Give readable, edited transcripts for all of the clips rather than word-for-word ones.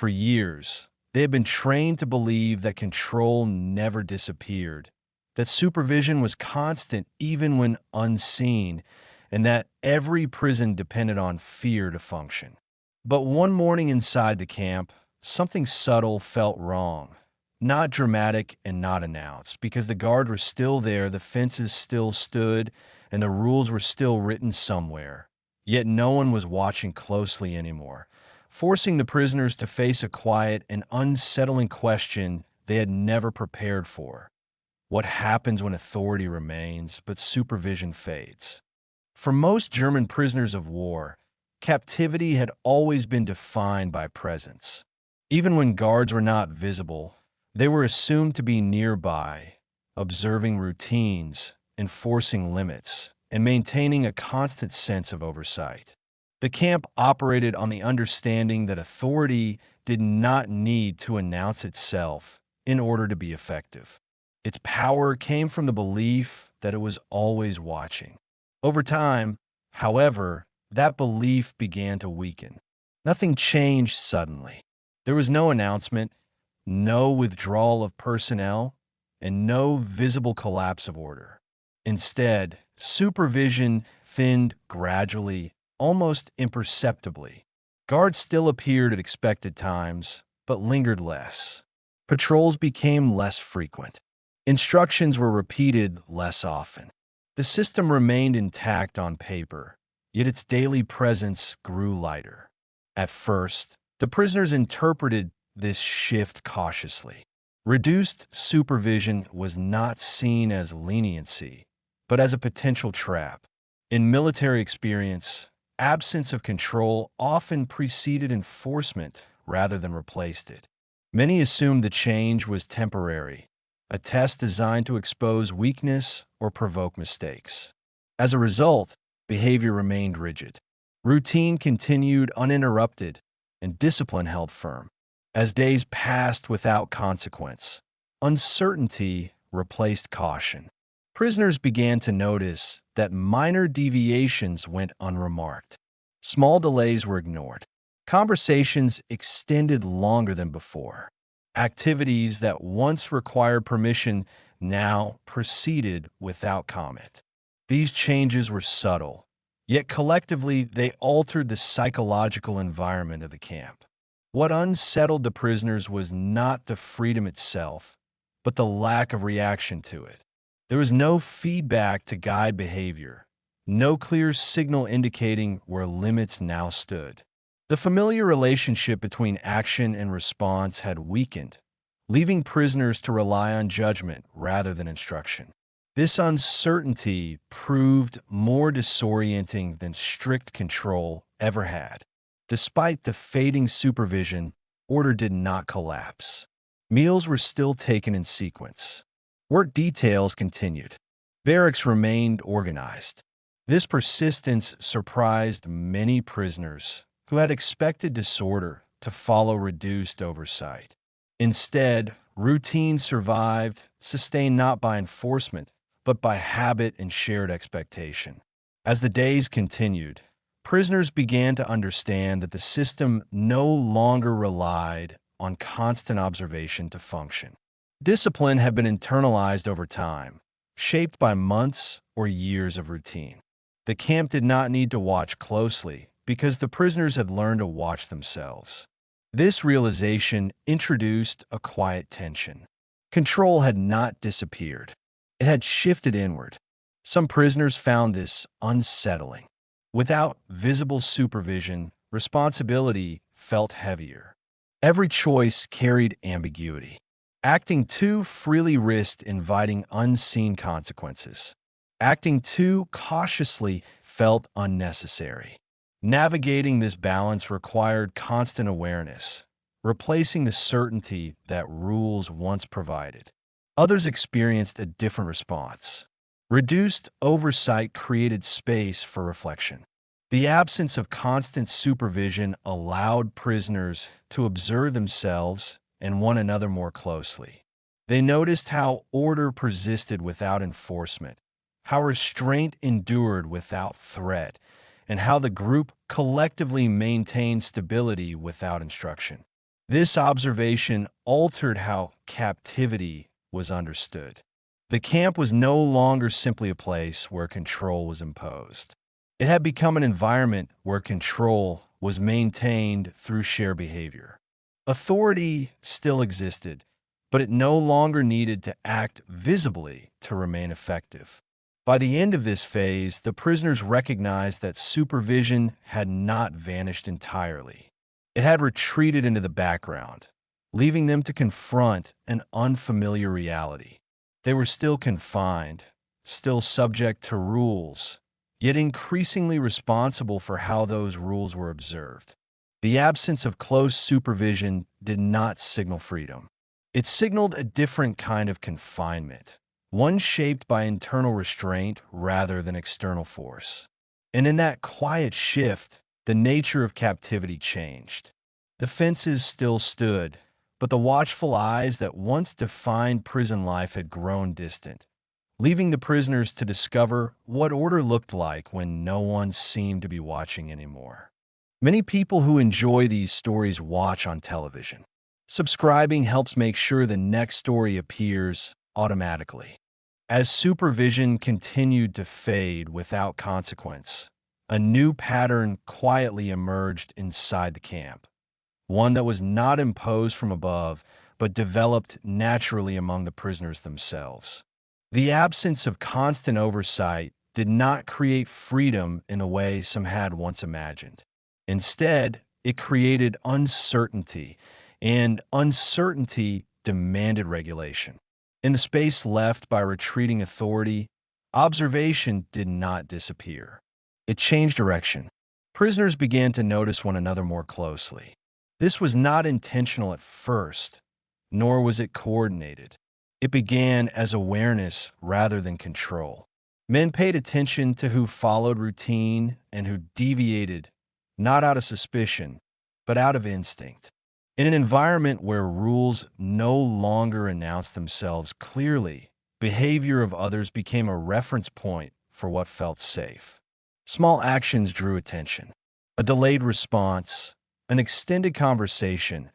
For years, they had been trained to believe that control never disappeared, that supervision was constant even when unseen, and that every prison depended on fear to function. But one morning inside the camp, something subtle felt wrong. Not dramatic and not announced, because the guards were still there, the fences still stood, and the rules were still written somewhere. Yet no one was watching closely anymore, forcing the prisoners to face a quiet and unsettling question they had never prepared for. What happens when authority remains, but supervision fades? For most German prisoners of war, captivity had always been defined by presence. Even when guards were not visible, they were assumed to be nearby, observing routines, enforcing limits, and maintaining a constant sense of oversight. The camp operated on the understanding that authority did not need to announce itself in order to be effective. Its power came from the belief that it was always watching. Over time, however, that belief began to weaken. Nothing changed suddenly. There was no announcement, no withdrawal of personnel, and no visible collapse of order. Instead, supervision thinned gradually, almost imperceptibly. Guards still appeared at expected times, but lingered less. Patrols became less frequent. Instructions were repeated less often. The system remained intact on paper, yet its daily presence grew lighter. At first, the prisoners interpreted this shift cautiously. Reduced supervision was not seen as leniency, but as a potential trap. In military experience, absence of control often preceded enforcement rather than replaced it. Many assumed the change was temporary, a test designed to expose weakness or provoke mistakes. As a result, behavior remained rigid. Routine continued uninterrupted, and discipline held firm. As days passed without consequence, uncertainty replaced caution. Prisoners began to notice that minor deviations went unremarked. Small delays were ignored. Conversations extended longer than before. Activities that once required permission now proceeded without comment. These changes were subtle, yet collectively they altered the psychological environment of the camp. What unsettled the prisoners was not the freedom itself, but the lack of reaction to it. There was no feedback to guide behavior, no clear signal indicating where limits now stood. The familiar relationship between action and response had weakened, leaving prisoners to rely on judgment rather than instruction. This uncertainty proved more disorienting than strict control ever had. Despite the fading supervision, order did not collapse. Meals were still taken in sequence. Work details continued. Barracks remained organized. This persistence surprised many prisoners who had expected disorder to follow reduced oversight. Instead, routine survived, sustained not by enforcement, but by habit and shared expectation. As the days continued, prisoners began to understand that the system no longer relied on constant observation to function. Discipline had been internalized over time, shaped by months or years of routine. The camp did not need to watch closely because the prisoners had learned to watch themselves. This realization introduced a quiet tension. Control had not disappeared. It had shifted inward. Some prisoners found this unsettling. Without visible supervision, responsibility felt heavier. Every choice carried ambiguity. Acting too freely risked inviting unseen consequences. Acting too cautiously felt unnecessary. Navigating this balance required constant awareness, replacing the certainty that rules once provided. Others experienced a different response. Reduced oversight created space for reflection. The absence of constant supervision allowed prisoners to observe themselves and one another more closely. They noticed how order persisted without enforcement, how restraint endured without threat, and how the group collectively maintained stability without instruction. This observation altered how captivity was understood. The camp was no longer simply a place where control was imposed. It had become an environment where control was maintained through shared behavior. Authority still existed, but it no longer needed to act visibly to remain effective. By the end of this phase, the prisoners recognized that supervision had not vanished entirely. It had retreated into the background, leaving them to confront an unfamiliar reality. They were still confined, still subject to rules, yet increasingly responsible for how those rules were observed. The absence of close supervision did not signal freedom. It signaled a different kind of confinement, one shaped by internal restraint rather than external force. And in that quiet shift, the nature of captivity changed. The fences still stood, but the watchful eyes that once defined prison life had grown distant, leaving the prisoners to discover what order looked like when no one seemed to be watching anymore. Many people who enjoy these stories watch on television. Subscribing helps make sure the next story appears automatically. As supervision continued to fade without consequence, a new pattern quietly emerged inside the camp, one that was not imposed from above, but developed naturally among the prisoners themselves. The absence of constant oversight did not create freedom in the way some had once imagined. Instead, it created uncertainty, and uncertainty demanded regulation. In the space left by retreating authority, observation did not disappear. It changed direction. Prisoners began to notice one another more closely. This was not intentional at first, nor was it coordinated. It began as awareness rather than control. Men paid attention to who followed routine and who deviated, not out of suspicion, but out of instinct. In an environment where rules no longer announced themselves clearly, behavior of others became a reference point for what felt safe. Small actions drew attention. A delayed response, an extended conversation,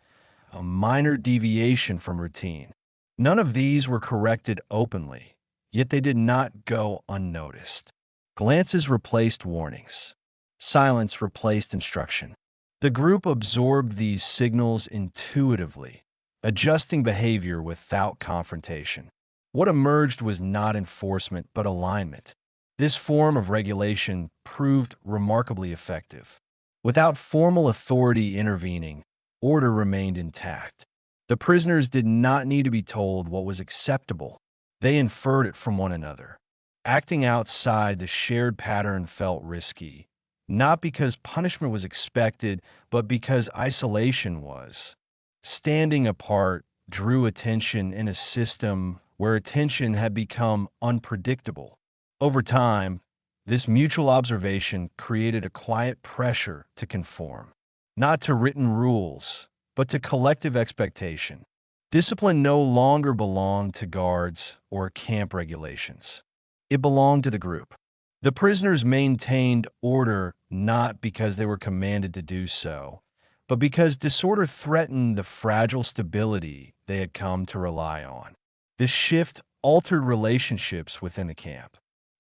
a minor deviation from routine. None of these were corrected openly, yet they did not go unnoticed. Glances replaced warnings. Silence replaced instruction. The group absorbed these signals intuitively, adjusting behavior without confrontation. What emerged was not enforcement, but alignment. This form of regulation proved remarkably effective. Without formal authority intervening, order remained intact. The prisoners did not need to be told what was acceptable. They inferred it from one another. Acting outside the shared pattern felt risky, not because punishment was expected, but because isolation was. Standing apart drew attention in a system where attention had become unpredictable. Over time, this mutual observation created a quiet pressure to conform, not to written rules, but to collective expectation. Discipline no longer belonged to guards or camp regulations. It belonged to the group. The prisoners maintained order not because they were commanded to do so, but because disorder threatened the fragile stability they had come to rely on. This shift altered relationships within the camp.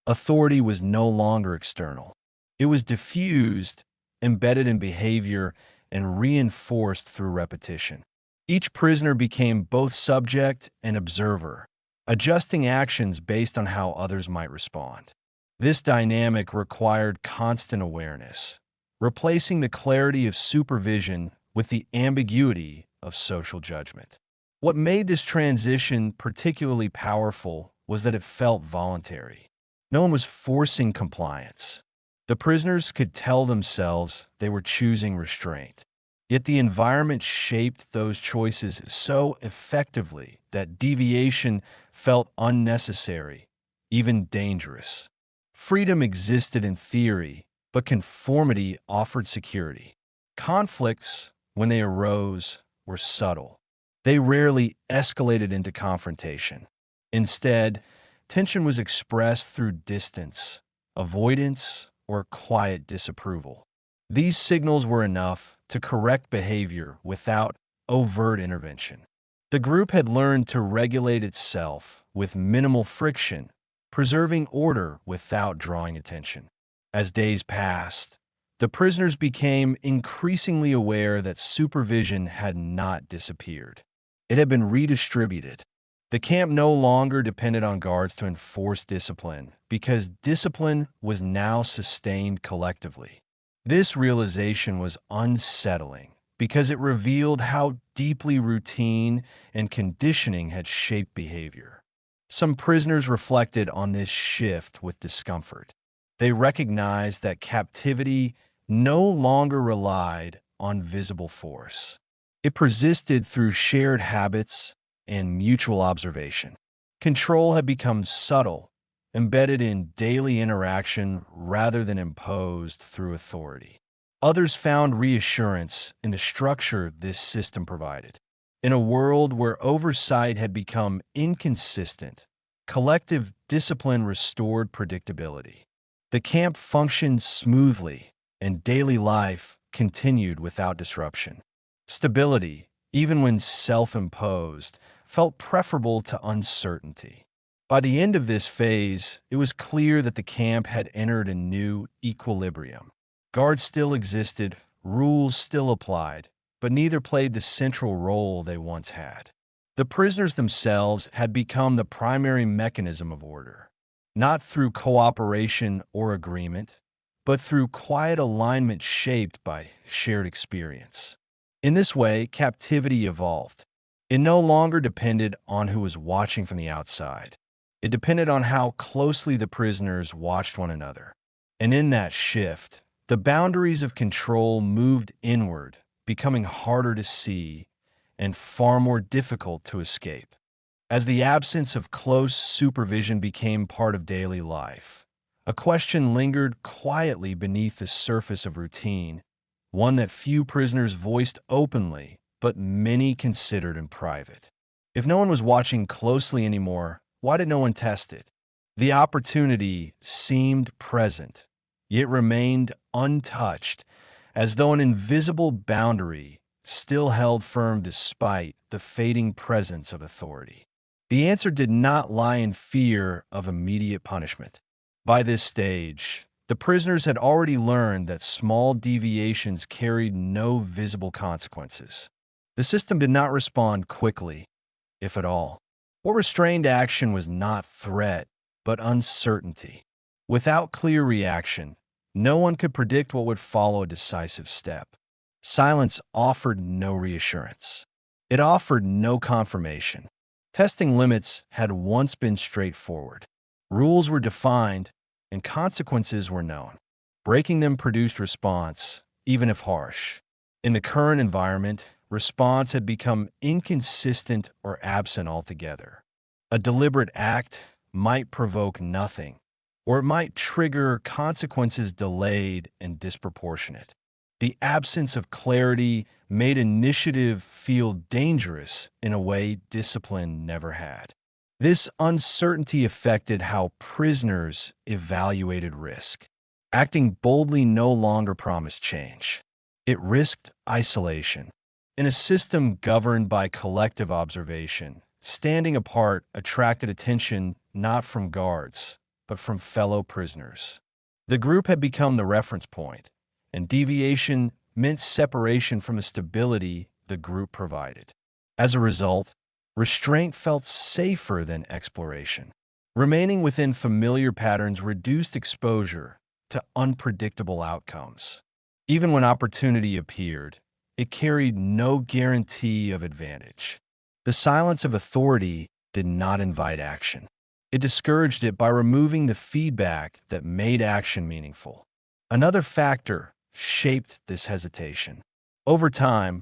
Authority was no longer external. It was diffused, embedded in behavior, and reinforced through repetition. Each prisoner became both subject and observer, adjusting actions based on how others might respond. This dynamic required constant awareness, replacing the clarity of supervision with the ambiguity of social judgment. What made this transition particularly powerful was that it felt voluntary. No one was forcing compliance. The prisoners could tell themselves they were choosing restraint. Yet the environment shaped those choices so effectively that deviation felt unnecessary, even dangerous. Freedom existed in theory, but conformity offered security. Conflicts, when they arose, were subtle. They rarely escalated into confrontation. Instead, tension was expressed through distance, avoidance, or quiet disapproval. These signals were enough to correct behavior without overt intervention. The group had learned to regulate itself with minimal friction, preserving order without drawing attention. As days passed, the prisoners became increasingly aware that supervision had not disappeared. It had been redistributed. The camp no longer depended on guards to enforce discipline, because discipline was now sustained collectively. This realization was unsettling, because it revealed how deeply routine and conditioning had shaped behavior. Some prisoners reflected on this shift with discomfort. They recognized that captivity no longer relied on visible force. It persisted through shared habits and mutual observation. Control had become subtle, embedded in daily interaction rather than imposed through authority. Others found reassurance in the structure this system provided. In a world where oversight had become inconsistent, collective discipline restored predictability. The camp functioned smoothly, and daily life continued without disruption. Stability, even when self-imposed, felt preferable to uncertainty. By the end of this phase, it was clear that the camp had entered a new equilibrium. Guards still existed, rules still applied, but neither played the central role they once had. The prisoners themselves had become the primary mechanism of order, not through cooperation or agreement, but through quiet alignment shaped by shared experience. In this way, captivity evolved. It no longer depended on who was watching from the outside. It depended on how closely the prisoners watched one another. And in that shift, the boundaries of control moved inward, becoming harder to see and far more difficult to escape. As the absence of close supervision became part of daily life, a question lingered quietly beneath the surface of routine, one that few prisoners voiced openly, but many considered in private. If no one was watching closely anymore, why did no one test it? The opportunity seemed present, yet remained untouched, as though an invisible boundary still held firm despite the fading presence of authority. The answer did not lie in fear of immediate punishment. By this stage, the prisoners had already learned that small deviations carried no visible consequences. The system did not respond quickly, if at all. What restrained action was not threat, but uncertainty. Without clear reaction, no one could predict what would follow a decisive step. Silence offered no reassurance. It offered no confirmation. Testing limits had once been straightforward. Rules were defined, and consequences were known. Breaking them produced response, even if harsh. In the current environment, response had become inconsistent or absent altogether. A deliberate act might provoke nothing, or it might trigger consequences delayed and disproportionate. The absence of clarity made initiative feel dangerous in a way discipline never had. This uncertainty affected how prisoners evaluated risk. Acting boldly no longer promised change. It risked isolation. In a system governed by collective observation, standing apart attracted attention not from guards, but from fellow prisoners. The group had become the reference point, and deviation meant separation from the stability the group provided. As a result, restraint felt safer than exploration. Remaining within familiar patterns reduced exposure to unpredictable outcomes. Even when opportunity appeared, it carried no guarantee of advantage. The silence of authority did not invite action. It discouraged it by removing the feedback that made action meaningful. Another factor shaped this hesitation. Over time,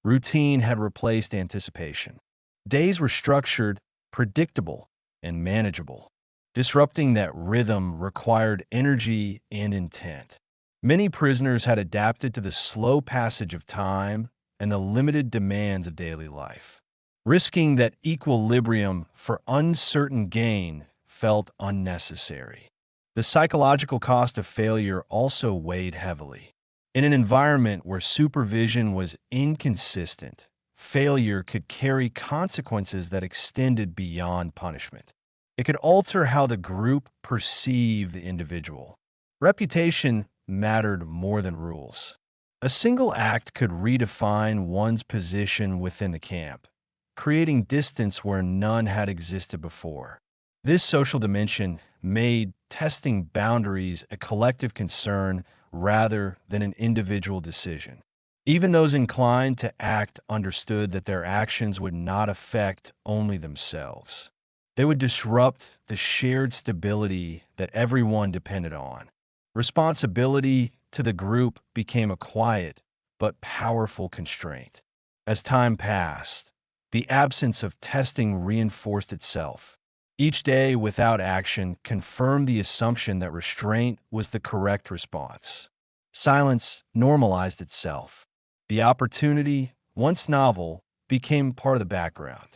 routine had replaced anticipation. Days were structured, predictable, and manageable. Disrupting that rhythm required energy and intent. Many prisoners had adapted to the slow passage of time and the limited demands of daily life. Risking that equilibrium for uncertain gain felt unnecessary. The psychological cost of failure also weighed heavily. In an environment where supervision was inconsistent, failure could carry consequences that extended beyond punishment. It could alter how the group perceived the individual. Reputation mattered more than rules. A single act could redefine one's position within the camp, creating distance where none had existed before. This social dimension made testing boundaries a collective concern rather than an individual decision. Even those inclined to act understood that their actions would not affect only themselves. They would disrupt the shared stability that everyone depended on. Responsibility to the group became a quiet but powerful constraint. As time passed, the absence of testing reinforced itself. Each day without action confirmed the assumption that restraint was the correct response. Silence normalized itself. The opportunity, once novel, became part of the background.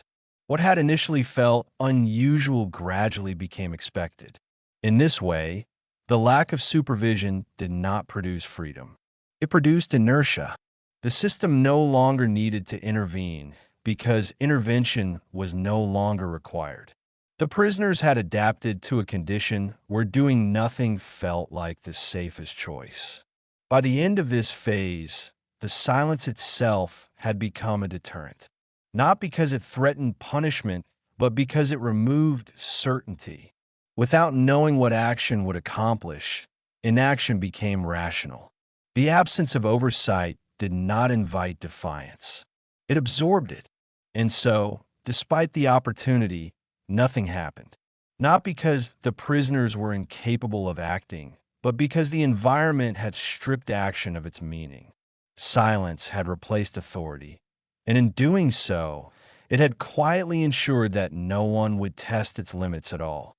What had initially felt unusual gradually became expected. In this way, the lack of supervision did not produce freedom. It produced inertia. The system no longer needed to intervene because intervention was no longer required. The prisoners had adapted to a condition where doing nothing felt like the safest choice. By the end of this phase, the silence itself had become a deterrent. Not because it threatened punishment, but because it removed certainty. Without knowing what action would accomplish, inaction became rational. The absence of oversight did not invite defiance. It absorbed it. And so, despite the opportunity, nothing happened. Not because the prisoners were incapable of acting, but because the environment had stripped action of its meaning. Silence had replaced authority, and in doing so, it had quietly ensured that no one would test its limits at all.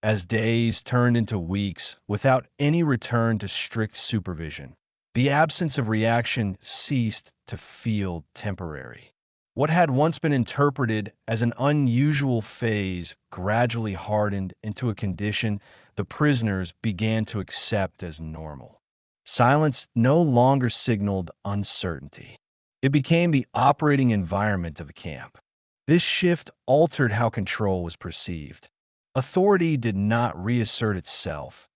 As days turned into weeks without any return to strict supervision, the absence of reaction ceased to feel temporary. What had once been interpreted as an unusual phase gradually hardened into a condition the prisoners began to accept as normal. Silence no longer signaled uncertainty. It became the operating environment of the camp. This shift altered how control was perceived. Authority did not reassert itself,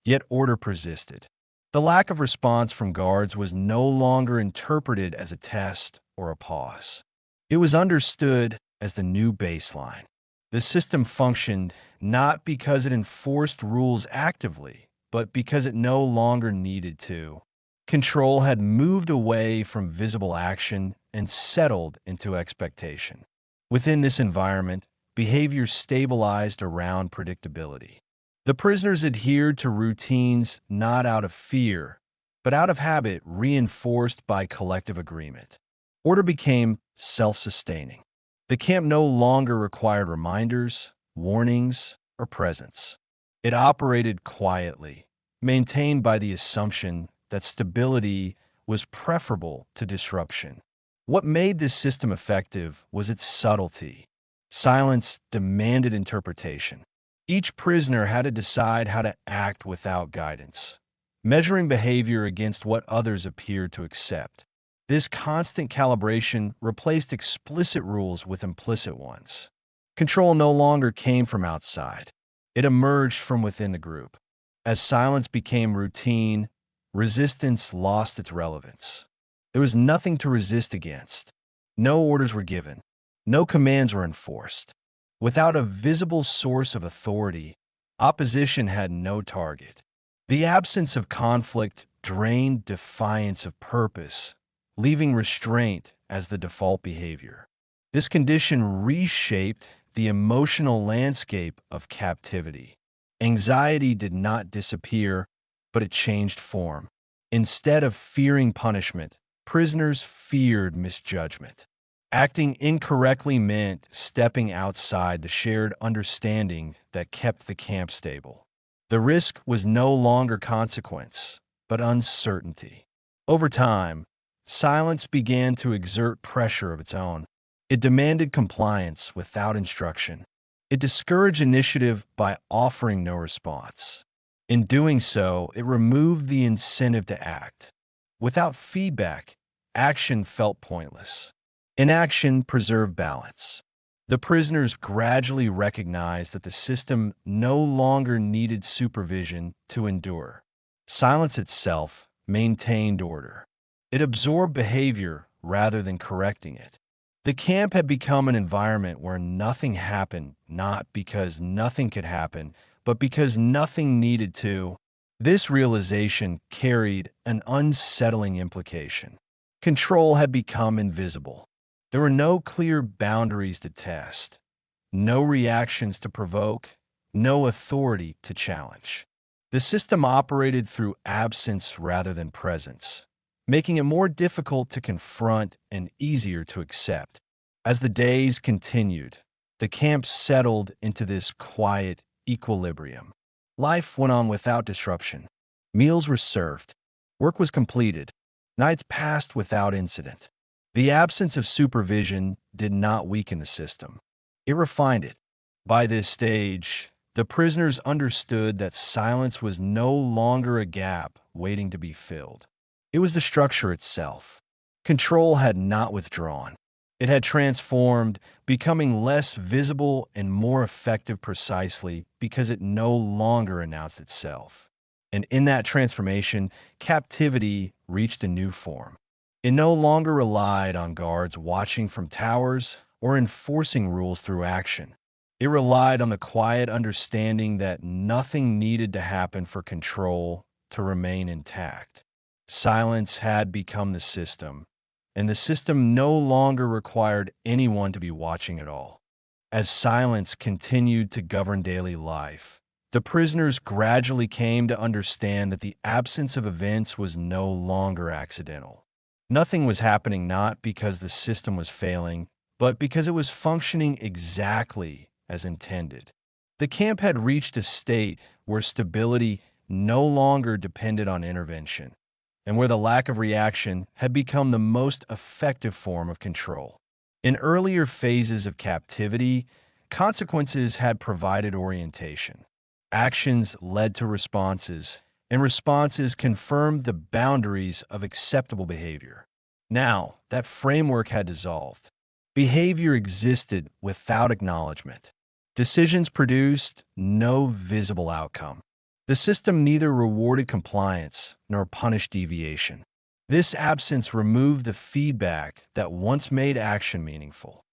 yet order persisted. The lack of response from guards was no longer interpreted as a test or a pause. It was understood as the new baseline. The system functioned not because it enforced rules actively, but because it no longer needed to. Control had moved away from visible action and settled into expectation. Within this environment, behavior stabilized around predictability. The prisoners adhered to routines not out of fear, but out of habit reinforced by collective agreement. Order became self-sustaining. The camp no longer required reminders, warnings, or presence. It operated quietly, maintained by the assumption that stability was preferable to disruption. What made this system effective was its subtlety. Silence demanded interpretation. Each prisoner had to decide how to act without guidance, measuring behavior against what others appeared to accept. This constant calibration replaced explicit rules with implicit ones. Control no longer came from outside. It emerged from within the group. As silence became routine, resistance lost its relevance. There was nothing to resist against. No orders were given. No commands were enforced. Without a visible source of authority, opposition had no target. The absence of conflict drained defiance of purpose, leaving restraint as the default behavior. This condition reshaped the emotional landscape of captivity. Anxiety did not disappear, but it changed form. Instead of fearing punishment, prisoners feared misjudgment. Acting incorrectly meant stepping outside the shared understanding that kept the camp stable. The risk was no longer consequence, but uncertainty. Over time, silence began to exert pressure of its own. It demanded compliance without instruction. It discouraged initiative by offering no response. In doing so, it removed the incentive to act. Without feedback, action felt pointless. Inaction preserved balance. The prisoners gradually recognized that the system no longer needed supervision to endure. Silence itself maintained order. It absorbed behavior rather than correcting it. The camp had become an environment where nothing happened, not because nothing could happen, but because nothing needed to. This realization carried an unsettling implication. Control had become invisible. There were no clear boundaries to test, no reactions to provoke, no authority to challenge. The system operated through absence rather than presence, making it more difficult to confront and easier to accept. As the days continued, the camp settled into this quiet equilibrium. Life went on without disruption. Meals were served. Work was completed. Nights passed without incident. The absence of supervision did not weaken the system. It refined it. By this stage, the prisoners understood that silence was no longer a gap waiting to be filled. It was the structure itself. Control had not withdrawn. It had transformed, becoming less visible and more effective precisely because it no longer announced itself. And in that transformation, captivity reached a new form. It no longer relied on guards watching from towers or enforcing rules through action. It relied on the quiet understanding that nothing needed to happen for control to remain intact. Silence had become the system, and the system no longer required anyone to be watching at all. As silence continued to govern daily life, the prisoners gradually came to understand that the absence of events was no longer accidental. Nothing was happening not because the system was failing, but because it was functioning exactly as intended. The camp had reached a state where stability no longer depended on intervention, and where the lack of reaction had become the most effective form of control. In earlier phases of captivity, consequences had provided orientation. Actions led to responses, and responses confirmed the boundaries of acceptable behavior. Now, that framework had dissolved. Behavior existed without acknowledgement. Decisions produced no visible outcome. The system neither rewarded compliance nor punished deviation. This absence removed the feedback that once made action meaningful.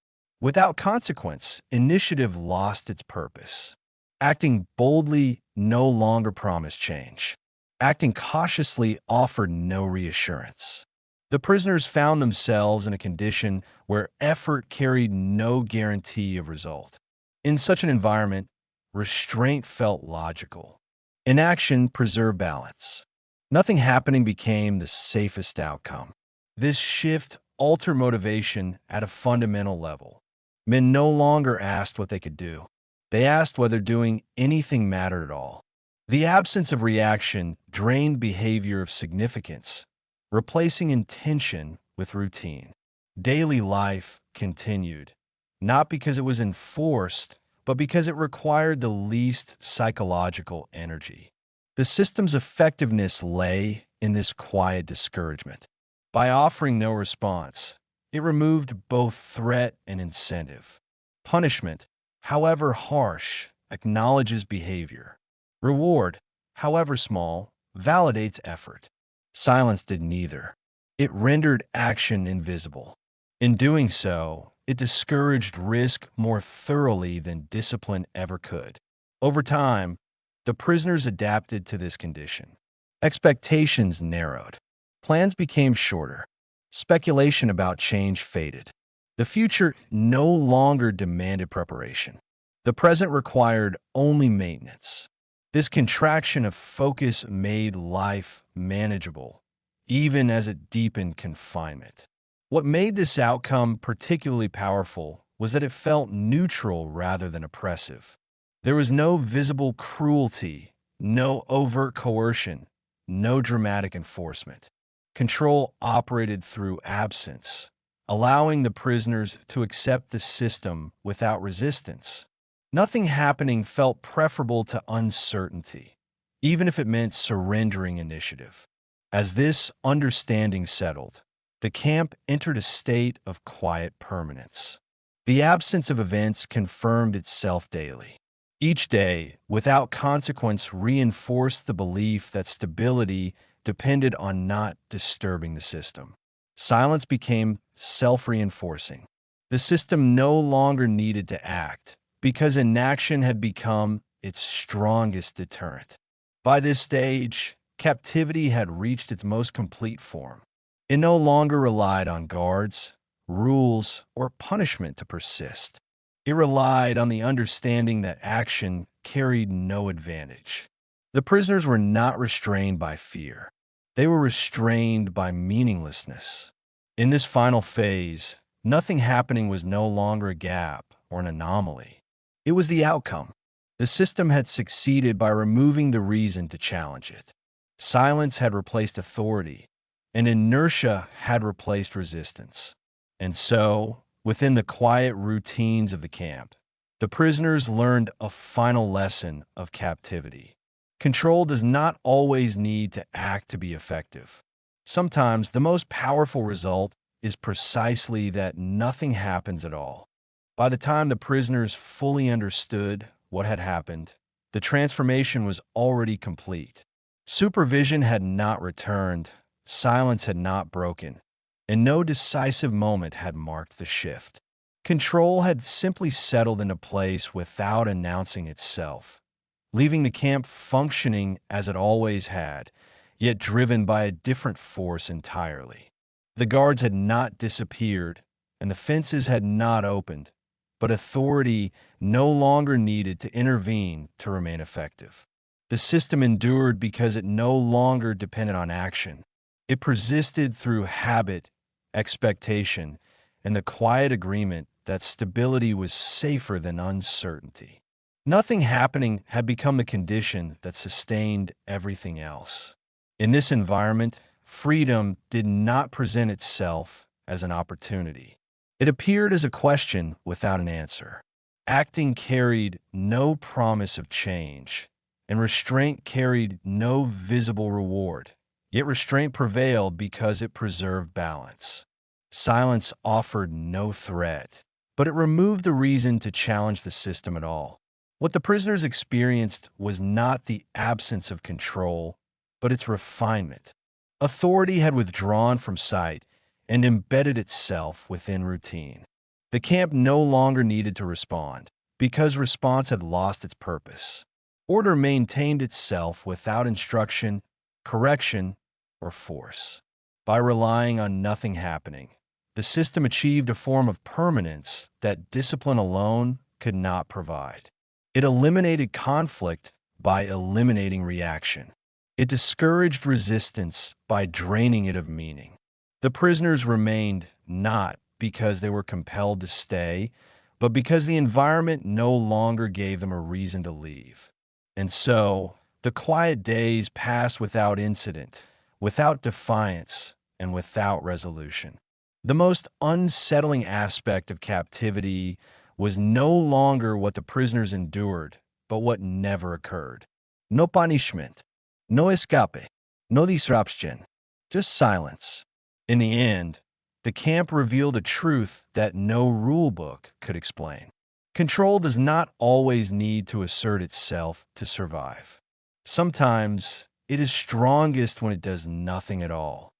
Without consequence, initiative lost its purpose. Acting boldly no longer promised change. Acting cautiously offered no reassurance. The prisoners found themselves in a condition where effort carried no guarantee of result. In such an environment, restraint felt logical. Inaction preserved balance. Nothing happening became the safest outcome. This shift altered motivation at a fundamental level. Men no longer asked what they could do. They asked whether doing anything mattered at all. The absence of reaction drained behavior of significance, replacing intention with routine. Daily life continued, not because it was enforced, but because it required the least psychological energy. The system's effectiveness lay in this quiet discouragement. By offering no response, it removed both threat and incentive. Punishment, however harsh, acknowledges behavior. Reward, however small, validates effort. Silence did neither. It rendered action invisible. In doing so, it discouraged risk more thoroughly than discipline ever could. Over time, the prisoners adapted to this condition. Expectations narrowed. Plans became shorter. Speculation about change faded. The future no longer demanded preparation. The present required only maintenance. This contraction of focus made life manageable, even as it deepened confinement. What made this outcome particularly powerful was that it felt neutral rather than oppressive. There was no visible cruelty, no overt coercion, no dramatic enforcement. Control operated through absence, allowing the prisoners to accept the system without resistance. Nothing happening felt preferable to uncertainty, even if it meant surrendering initiative. As this understanding settled, the camp entered a state of quiet permanence. The absence of events confirmed itself daily. Each day, without consequence, reinforced the belief that stability depended on not disturbing the system. Silence became self-reinforcing. The system no longer needed to act, because inaction had become its strongest deterrent. By this stage, captivity had reached its most complete form. It no longer relied on guards, rules, or punishment to persist. It relied on the understanding that action carried no advantage. The prisoners were not restrained by fear. They were restrained by meaninglessness. In this final phase, nothing happening was no longer a gap or an anomaly. It was the outcome. The system had succeeded by removing the reason to challenge it. Silence had replaced authority, and inertia had replaced resistance. And so, within the quiet routines of the camp, the prisoners learned a final lesson of captivity. Control does not always need to act to be effective. Sometimes the most powerful result is precisely that nothing happens at all. By the time the prisoners fully understood what had happened, the transformation was already complete. Supervision had not returned, silence had not broken, and no decisive moment had marked the shift. Control had simply settled into place without announcing itself, leaving the camp functioning as it always had, yet driven by a different force entirely. The guards had not disappeared, and the fences had not opened, but authority no longer needed to intervene to remain effective. The system endured because it no longer depended on action. It persisted through habit, expectation, and the quiet agreement that stability was safer than uncertainty. Nothing happening had become the condition that sustained everything else. In this environment, freedom did not present itself as an opportunity. It appeared as a question without an answer. Acting carried no promise of change, and restraint carried no visible reward. Yet restraint prevailed because it preserved balance. Silence offered no threat, but it removed the reason to challenge the system at all. What the prisoners experienced was not the absence of control, but its refinement. Authority had withdrawn from sight and embedded itself within routine. The camp no longer needed to respond, because response had lost its purpose. Order maintained itself without instruction, correction, or force. By relying on nothing happening, the system achieved a form of permanence that discipline alone could not provide. It eliminated conflict by eliminating reaction. It discouraged resistance by draining it of meaning. The prisoners remained not because they were compelled to stay, but because the environment no longer gave them a reason to leave. And so, the quiet days passed without incident, without defiance, and without resolution. The most unsettling aspect of captivity was no longer what the prisoners endured, but what never occurred. No punishment, no escape, no disruption, just silence. In the end, the camp revealed a truth that no rule book could explain. Control does not always need to assert itself to survive. Sometimes it is strongest when it does nothing at all.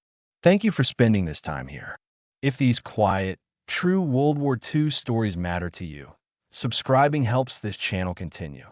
Thank you for spending this time here. If these quiet, true World War II stories matter to you, subscribing helps this channel continue.